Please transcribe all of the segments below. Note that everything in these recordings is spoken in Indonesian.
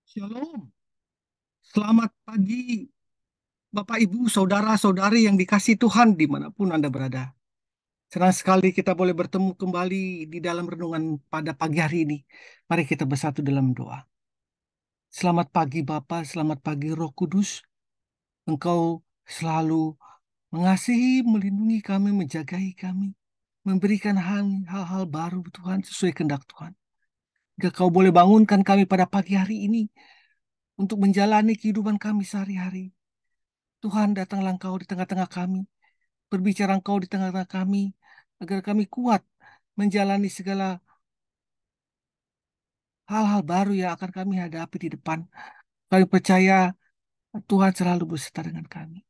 Shalom, selamat pagi Bapak Ibu, Saudara-saudari yang dikasih Tuhan dimanapun Anda berada. Senang sekali kita boleh bertemu kembali di dalam renungan pada pagi hari ini. Mari kita bersatu dalam doa. Selamat pagi Bapak, selamat pagi Roh Kudus. Engkau selalu mengasihi, melindungi kami, menjagai kami. Memberikan hal-hal baru Tuhan sesuai kehendak Tuhan. Jika kau boleh bangunkan kami pada pagi hari ini untuk menjalani kehidupan kami sehari-hari. Tuhan, datanglah Engkau di tengah-tengah kami. Berbicara Engkau di tengah-tengah kami, agar kami kuat menjalani segala hal-hal baru yang akan kami hadapi di depan. Kami percaya Tuhan selalu beserta dengan kami.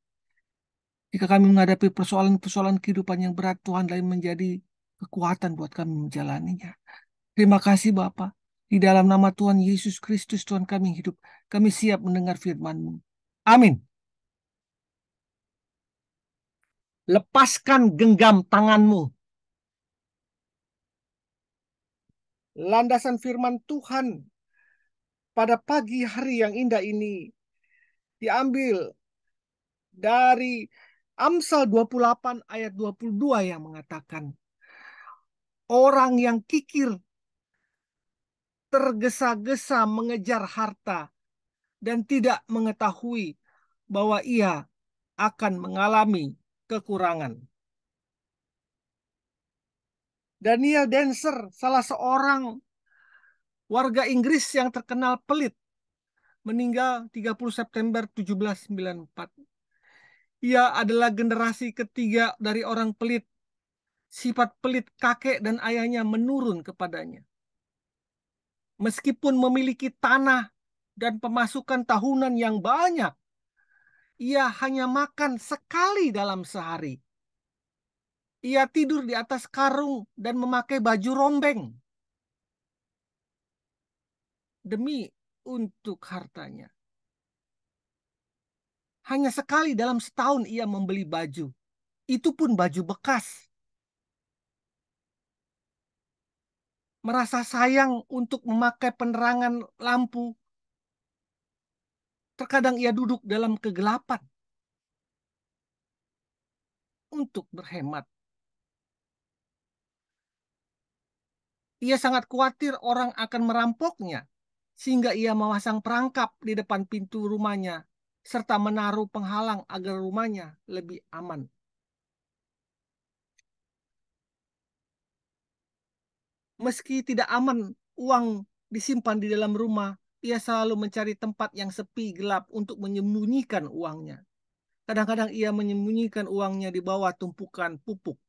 Jika kami menghadapi persoalan-persoalan kehidupan yang berat, Tuhan lain menjadi kekuatan buat kami menjalaninya. Terima kasih Bapa. Di dalam nama Tuhan Yesus Kristus, Tuhan kami hidup. Kami siap mendengar firman-Mu. Amin. Lepaskan genggam tanganmu. Landasan firman Tuhan pada pagi hari yang indah ini diambil dari Amsal 28 ayat 22 yang mengatakan, orang yang kikir tergesa-gesa mengejar harta dan tidak mengetahui bahwa ia akan mengalami kekurangan. Daniel Dancer, salah seorang warga Inggris yang terkenal pelit, meninggal 30 September 1794. Ia adalah generasi ketiga dari orang pelit. Sifat pelit kakek dan ayahnya menurun kepadanya. Meskipun memiliki tanah dan pemasukan tahunan yang banyak, ia hanya makan sekali dalam sehari. Ia tidur di atas karung dan memakai baju rombeng demi untuk hartanya. Hanya sekali dalam setahun ia membeli baju. Itu pun baju bekas. Merasa sayang untuk memakai penerangan lampu. Terkadang ia duduk dalam kegelapan untuk berhemat. Ia sangat khawatir orang akan merampoknya, sehingga ia memasang perangkap di depan pintu rumahnya, serta menaruh penghalang agar rumahnya lebih aman. Meski tidak aman uang disimpan di dalam rumah, ia selalu mencari tempat yang sepi gelap untuk menyembunyikan uangnya. Kadang-kadang ia menyembunyikan uangnya di bawah tumpukan pupuk.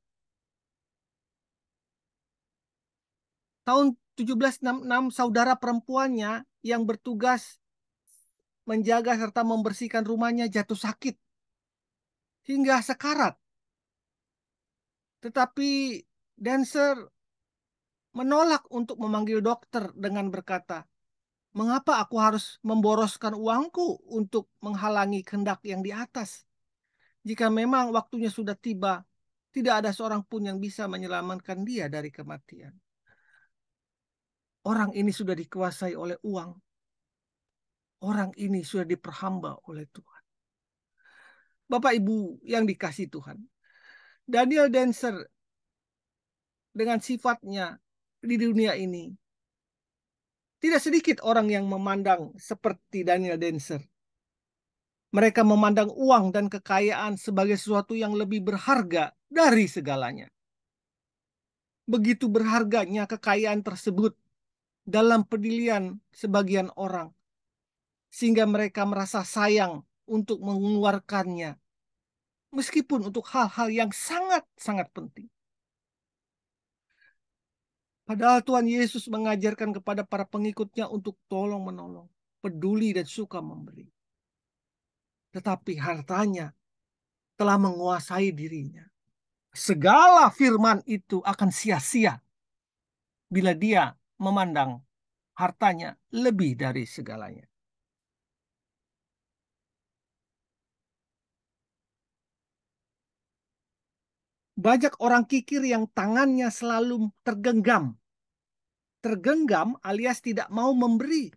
Tahun 1766, saudara perempuannya yang bertugas menjaga serta membersihkan rumahnya jatuh sakit hingga sekarat. Tetapi Dancer menolak untuk memanggil dokter dengan berkata, "Mengapa aku harus memboroskan uangku untuk menghalangi kehendak yang di atas? Jika memang waktunya sudah tiba, tidak ada seorang pun yang bisa menyelamatkan dia dari kematian." Orang ini sudah dikuasai oleh uang. Orang ini sudah diperhamba oleh Tuhan. Bapak Ibu yang dikasih Tuhan, Daniel Dancer dengan sifatnya di dunia ini, tidak sedikit orang yang memandang seperti Daniel Dancer. Mereka memandang uang dan kekayaan sebagai sesuatu yang lebih berharga dari segalanya. Begitu berharganya kekayaan tersebut dalam pendilian sebagian orang, sehingga mereka merasa sayang untuk mengeluarkannya, meskipun untuk hal-hal yang sangat-sangat penting. Padahal Tuhan Yesus mengajarkan kepada para pengikutnya untuk tolong-menolong, peduli dan suka memberi. Tetapi hartanya telah menguasai dirinya. Segala firman itu akan sia-sia bila dia memandang hartanya lebih dari segalanya. Banyak orang kikir yang tangannya selalu tergenggam. Tergenggam alias tidak mau memberi.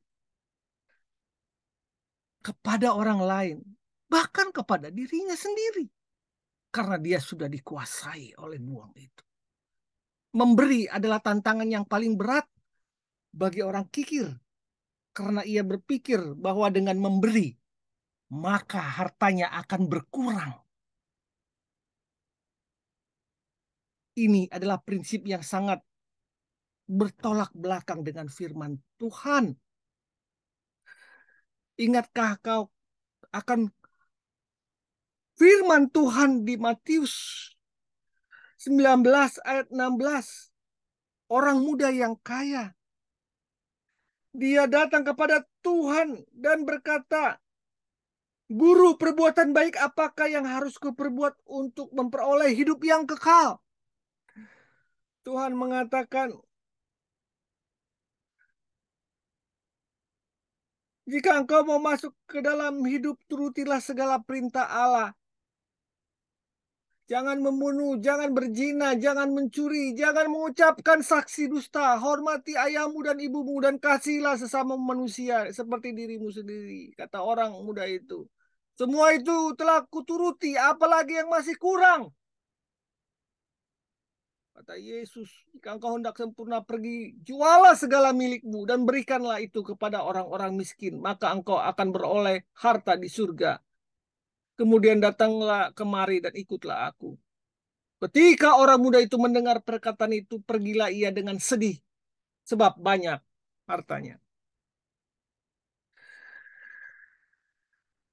kepada orang lain, bahkan kepada dirinya sendiri, karena dia sudah dikuasai oleh uang itu. Memberi adalah tantangan yang paling berat bagi orang kikir, karena ia berpikir bahwa dengan memberi, maka hartanya akan berkurang. Ini adalah prinsip yang sangat bertolak belakang dengan firman Tuhan. Ingatkah kau akan firman Tuhan di Matius 19 ayat 16? Orang muda yang kaya, dia datang kepada Tuhan dan berkata, "Guru, perbuatan baik apakah yang harus kuperbuat untuk memperoleh hidup yang kekal?" Tuhan mengatakan, "Jika engkau mau masuk ke dalam hidup, turutilah segala perintah Allah. Jangan membunuh, jangan berzina, jangan mencuri, jangan mengucapkan saksi dusta, hormati ayahmu dan ibumu, dan kasihilah sesama manusia seperti dirimu sendiri," kata orang muda itu. "Semua itu telah kuturuti, apalagi yang masih kurang?" Kata Yesus, "Jika engkau hendak sempurna, pergi, jualah segala milikmu dan berikanlah itu kepada orang-orang miskin, maka engkau akan beroleh harta di surga. Kemudian datanglah kemari dan ikutlah aku." Ketika orang muda itu mendengar perkataan itu, pergilah ia dengan sedih, sebab banyak hartanya.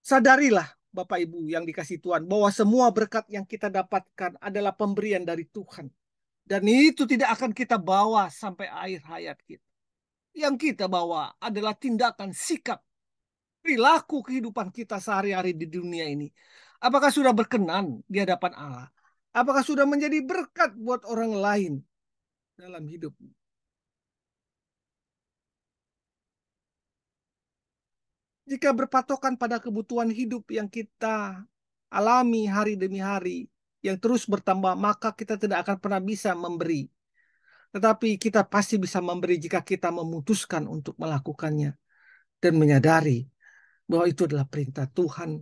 Sadarilah, Bapak Ibu yang dikasih Tuhan, bahwa semua berkat yang kita dapatkan adalah pemberian dari Tuhan. Dan itu tidak akan kita bawa sampai akhir hayat kita. Yang kita bawa adalah tindakan, sikap, perilaku kehidupan kita sehari-hari di dunia ini. Apakah sudah berkenan di hadapan Allah? Apakah sudah menjadi berkat buat orang lain dalam hidup? Jika berpatokan pada kebutuhan hidup yang kita alami hari demi hari, yang terus bertambah, maka kita tidak akan pernah bisa memberi. Tetapi kita pasti bisa memberi jika kita memutuskan untuk melakukannya dan menyadari bahwa itu adalah perintah Tuhan.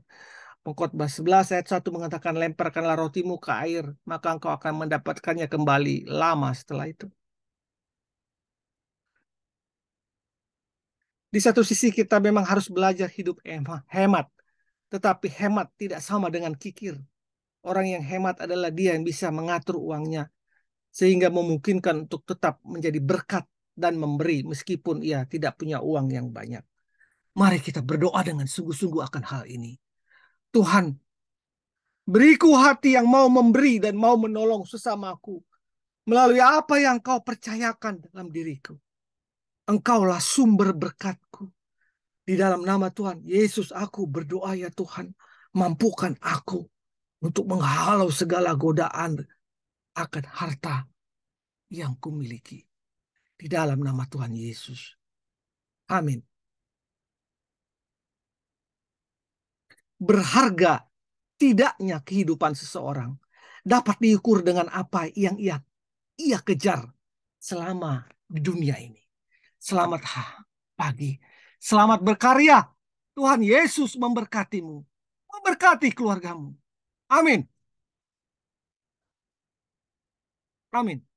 Pengkhotbah 11 ayat 1 mengatakan, "Lemparkanlah rotimu ke air, maka engkau akan mendapatkannya kembali lama setelah itu." Di satu sisi kita memang harus belajar hidup hemat, tetapi hemat tidak sama dengan kikir. Orang yang hemat adalah dia yang bisa mengatur uangnya sehingga memungkinkan untuk tetap menjadi berkat dan memberi meskipun ia tidak punya uang yang banyak. Mari kita berdoa dengan sungguh-sungguh akan hal ini. Tuhan, beriku hati yang mau memberi dan mau menolong sesamaku melalui apa yang Kau percayakan dalam diriku. Engkaulah sumber berkatku. Di dalam nama Tuhan Yesus aku berdoa, ya Tuhan, mampukan aku untuk menghalau segala godaan akan harta yang kumiliki. Di dalam nama Tuhan Yesus. Amin. Berharga tidaknya kehidupan seseorang dapat diukur dengan apa yang ia kejar selama di dunia ini. Selamat pagi. Selamat berkarya. Tuhan Yesus memberkatimu. Memberkati keluargamu. Amin. Amin.